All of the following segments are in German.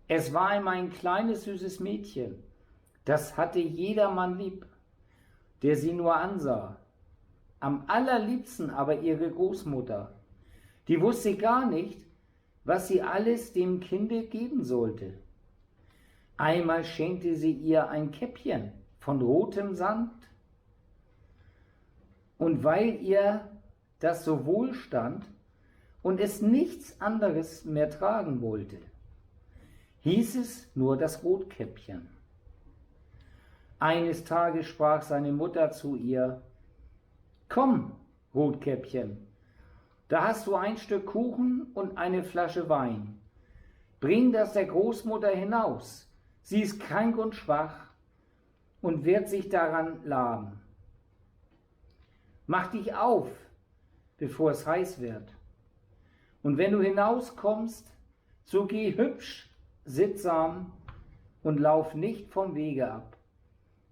Es war einmal ein kleines, süßes Mädchen, das hatte jedermann lieb, der sie nur ansah. Am allerliebsten aber ihre Großmutter. Die wusste gar nicht, was sie alles dem Kinde geben sollte. Einmal schenkte sie ihr ein Käppchen von rotem Samt. Und weil ihr das so wohl stand und es nichts anderes mehr tragen wollte, hieß es nur das Rotkäppchen. Eines Tages sprach seine Mutter zu ihr: Komm, Rotkäppchen, da hast du ein Stück Kuchen und eine Flasche Wein. Bring das der Großmutter hinaus, sie ist krank und schwach und wird sich daran laben. Mach dich auf, bevor es heiß wird. Und wenn du hinauskommst, so geh hübsch, sittsam und lauf nicht vom Wege ab.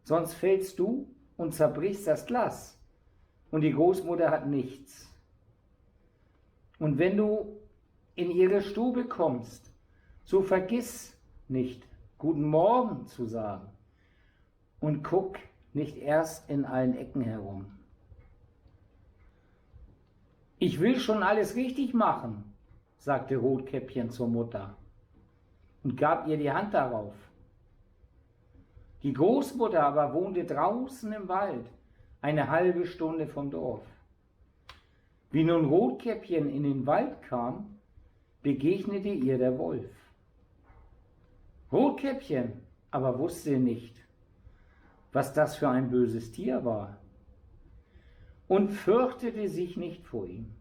Sonst fällst du und zerbrichst das Glas und die Großmutter hat nichts. Und wenn du in ihre Stube kommst, so vergiss nicht, Guten Morgen zu sagen und guck nicht erst in allen Ecken herum. Ich will schon alles richtig machen, sagte Rotkäppchen zur Mutter und gab ihr die Hand darauf. Die Großmutter aber wohnte draußen im Wald, eine halbe Stunde vom Dorf. Wie nun Rotkäppchen in den Wald kam, begegnete ihr der Wolf. Rotkäppchen aber wusste nicht, was das für ein böses Tier war und fürchtete sich nicht vor ihm.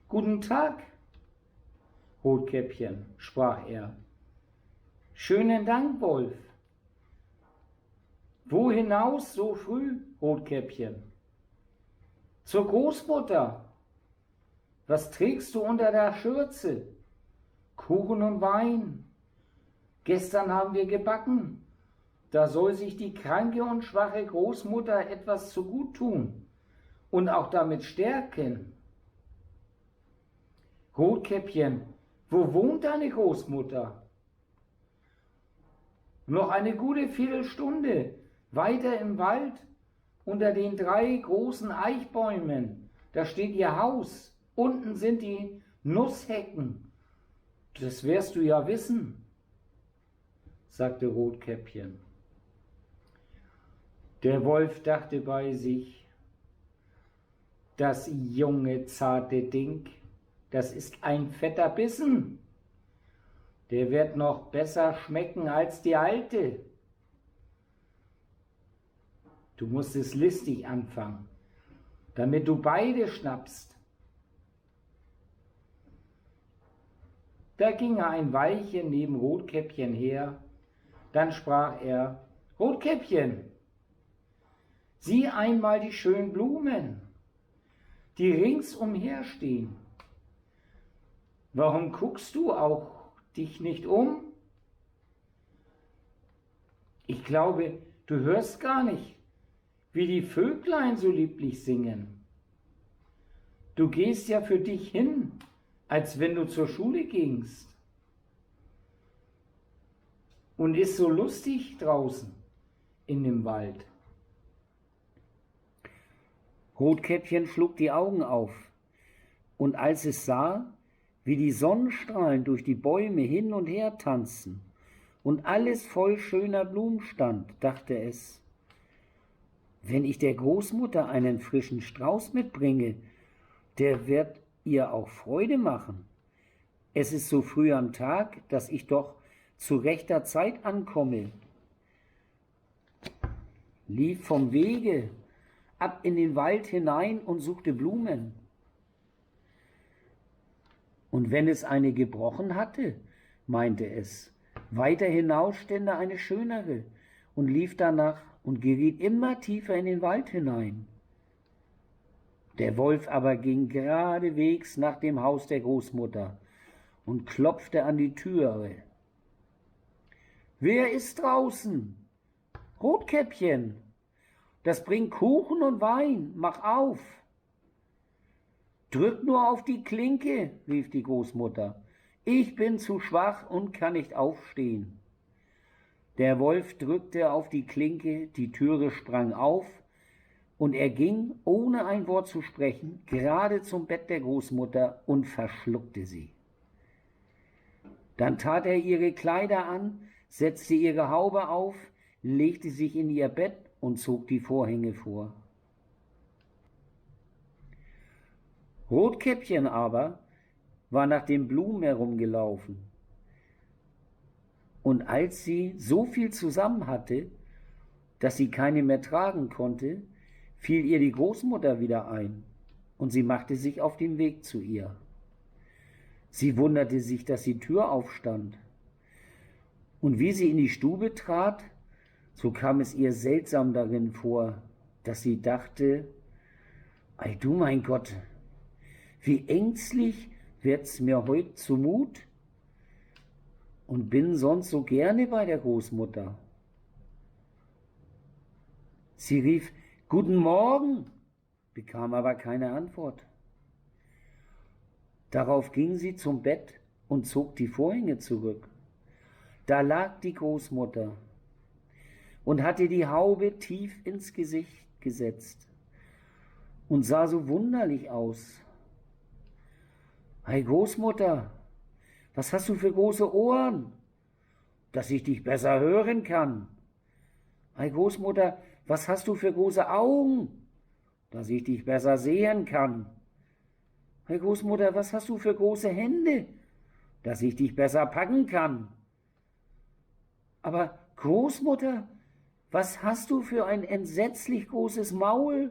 Guten Tag, Rotkäppchen, sprach er. Schönen Dank, Wolf. Wo hinaus so früh, Rotkäppchen? Zur Großmutter. Was trägst du unter der Schürze? Kuchen und Wein. Gestern haben wir gebacken. Da soll sich die kranke und schwache Großmutter etwas zu gut tun und auch damit stärken. Rotkäppchen, wo wohnt deine Großmutter? Noch eine gute Viertelstunde weiter im Wald unter den 3 großen Eichbäumen. Da steht ihr Haus. Unten sind die Nusshecken. Das wirst du ja wissen, sagte Rotkäppchen. Der Wolf dachte bei sich: Das junge, zarte Ding, das ist ein fetter Bissen. Der wird noch besser schmecken als die alte. Du musst es listig anfangen, damit du beide schnappst. Da ging er ein Weilchen neben Rotkäppchen her, dann sprach er: Rotkäppchen, sieh einmal die schönen Blumen, die ringsumher stehen. Warum guckst du auch dich nicht um? Ich glaube, du hörst gar nicht, wie die Vöglein so lieblich singen. Du gehst ja für dich hin, als wenn du zur Schule gingst. Und ist so lustig draußen in dem Wald. Rotkäppchen schlug die Augen auf, und als es sah, wie die Sonnenstrahlen durch die Bäume hin und her tanzten und alles voll schöner Blumen stand, dachte es: Wenn ich der Großmutter einen frischen Strauß mitbringe, der wird ihr auch Freude machen. Es ist so früh am Tag, dass ich doch zu rechter Zeit ankomme. Lief vom Wege ab in den Wald hinein und suchte Blumen. Und wenn es eine gebrochen hatte, meinte es, weiter hinaus stände eine schönere, und lief danach und geriet immer tiefer in den Wald hinein. Der Wolf aber ging geradewegs nach dem Haus der Großmutter und klopfte an die Türe. Wer ist draußen? Rotkäppchen, das bringt Kuchen und Wein, mach auf. Drück nur auf die Klinke, rief die Großmutter. ich bin zu schwach und kann nicht aufstehen. Der Wolf drückte auf die Klinke, die Türe sprang auf, und er ging, ohne ein Wort zu sprechen, gerade zum Bett der Großmutter und verschluckte sie. Dann tat er ihre Kleider an, setzte ihre Haube auf, legte sich in ihr Bett und zog die Vorhänge vor. Rotkäppchen aber war nach den Blumen herumgelaufen. Und als sie so viel zusammen hatte, dass sie keine mehr tragen konnte, fiel ihr die Großmutter wieder ein, und sie machte sich auf den Weg zu ihr. Sie wunderte sich, dass die Tür aufstand. Und wie sie in die Stube trat, so kam es ihr seltsam darin vor, dass sie dachte, ei du mein Gott, wie ängstlich wird's mir heut zumut und bin sonst so gerne bei der Großmutter. Sie rief, »Guten Morgen«, bekam aber keine Antwort. Darauf ging sie zum Bett und zog die Vorhänge zurück. Da lag die Großmutter und hatte die Haube tief ins Gesicht gesetzt und sah so wunderlich aus. »Hey Großmutter, was hast du für große Ohren, dass ich dich besser hören kann? Hey Großmutter, was hast du für große Augen, dass ich dich besser sehen kann? Hey Großmutter, was hast du für große Hände, dass ich dich besser packen kann? Aber Großmutter, was hast du für ein entsetzlich großes Maul,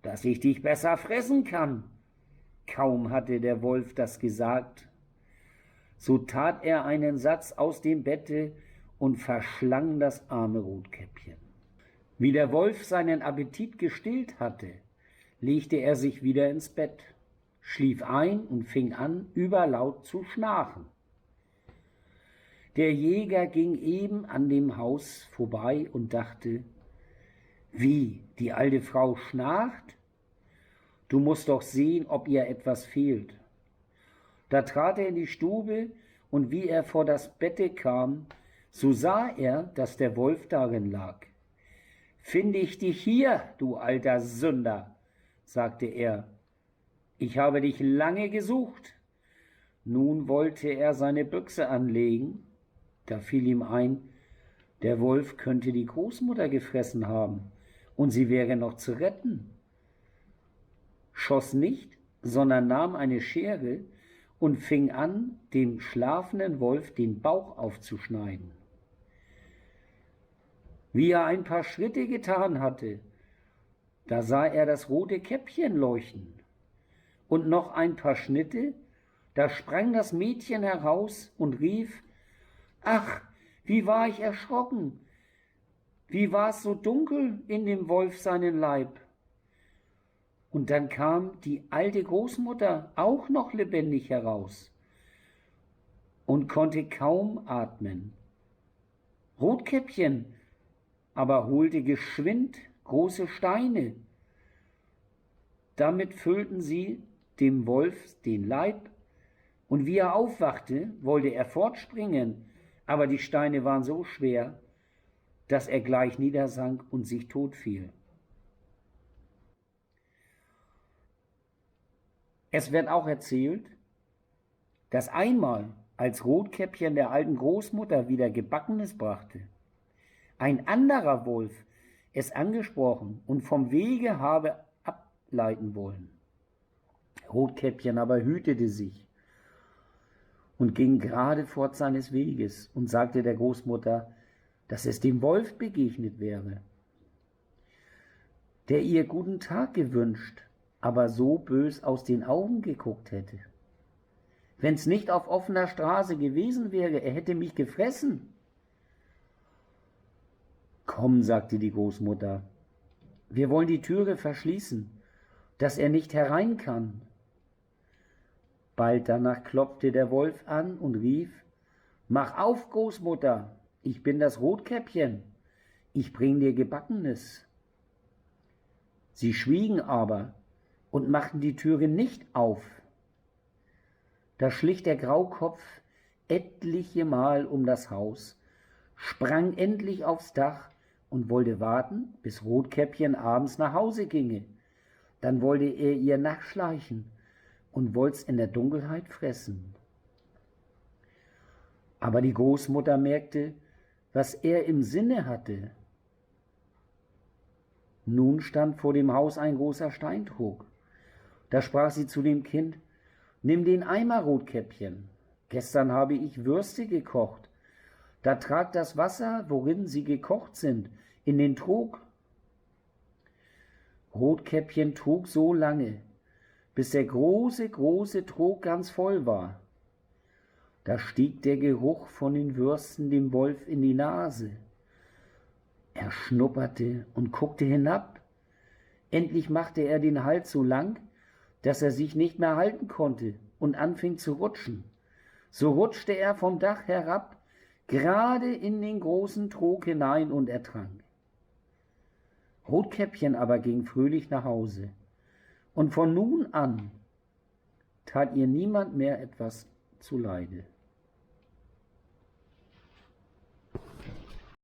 dass ich dich besser fressen kann?« Kaum hatte der Wolf das gesagt, so tat er einen Satz aus dem Bette und verschlang das arme Rotkäppchen. Wie der Wolf seinen Appetit gestillt hatte, legte er sich wieder ins Bett, schlief ein und fing an, überlaut zu schnarchen. Der Jäger ging eben an dem Haus vorbei und dachte, wie, die alte Frau schnarcht? Du musst doch sehen, ob ihr etwas fehlt. Da trat er in die Stube, und wie er vor das Bette kam, so sah er, dass der Wolf darin lag. »Finde ich dich hier, du alter Sünder«, sagte er. »Ich habe dich lange gesucht.« Nun wollte er seine Büchse anlegen. Da fiel ihm ein, der Wolf könnte die Großmutter gefressen haben, und sie wäre noch zu retten. Schoss nicht, sondern nahm eine Schere und fing an, dem schlafenden Wolf den Bauch aufzuschneiden. Wie er ein paar Schritte getan hatte, da sah er das rote Käppchen leuchten. Und noch ein paar Schnitte, da sprang das Mädchen heraus und rief, »Ach, wie war ich erschrocken! Wie war es so dunkel in dem Wolf seinen Leib!« Und dann kam die alte Großmutter auch noch lebendig heraus und konnte kaum atmen. Rotkäppchen aber holte geschwind große Steine. Damit füllten sie dem Wolf den Leib, und wie er aufwachte, wollte er fortspringen, aber die Steine waren so schwer, dass er gleich niedersank und sich tot fiel. Es wird auch erzählt, dass einmal, als Rotkäppchen der alten Großmutter wieder Gebackenes brachte, ein anderer Wolf es angesprochen und vom Wege habe ableiten wollen. Rotkäppchen aber hütete sich und ging gerade fort seines Weges und sagte der Großmutter, dass es dem Wolf begegnet wäre, der ihr guten Tag gewünscht, aber so bös aus den Augen geguckt hätte. Wenn's nicht auf offener Straße gewesen wäre, er hätte mich gefressen. »Komm«, sagte die Großmutter, »wir wollen die Türe verschließen, dass er nicht herein kann.« Bald danach klopfte der Wolf an und rief, »Mach auf, Großmutter, ich bin das Rotkäppchen, ich bring dir Gebackenes.« Sie schwiegen aber und machten die Türe nicht auf. Da schlich der Graukopf etliche Mal um das Haus, sprang endlich aufs Dach und wollte warten, bis Rotkäppchen abends nach Hause ginge. Dann wollte er ihr nachschleichen und wollt's in der Dunkelheit fressen. Aber die Großmutter merkte, was er im Sinne hatte. Nun stand vor dem Haus ein großer Steintrog. Da sprach sie zu dem Kind: Nimm den Eimer, Rotkäppchen. Gestern habe ich Würste gekocht. Da trag das Wasser, worin sie gekocht sind, in den Trog. Rotkäppchen trug so lange, bis der große Trog ganz voll war. Da stieg der Geruch von den Würsten dem Wolf in die Nase. Er schnupperte und guckte hinab. Endlich machte er den Hals so lang, dass er sich nicht mehr halten konnte und anfing zu rutschen. So rutschte er vom Dach herab, gerade in den großen Trog hinein und ertrank. Rotkäppchen aber ging fröhlich nach Hause, und von nun an tat ihr niemand mehr etwas zuleide.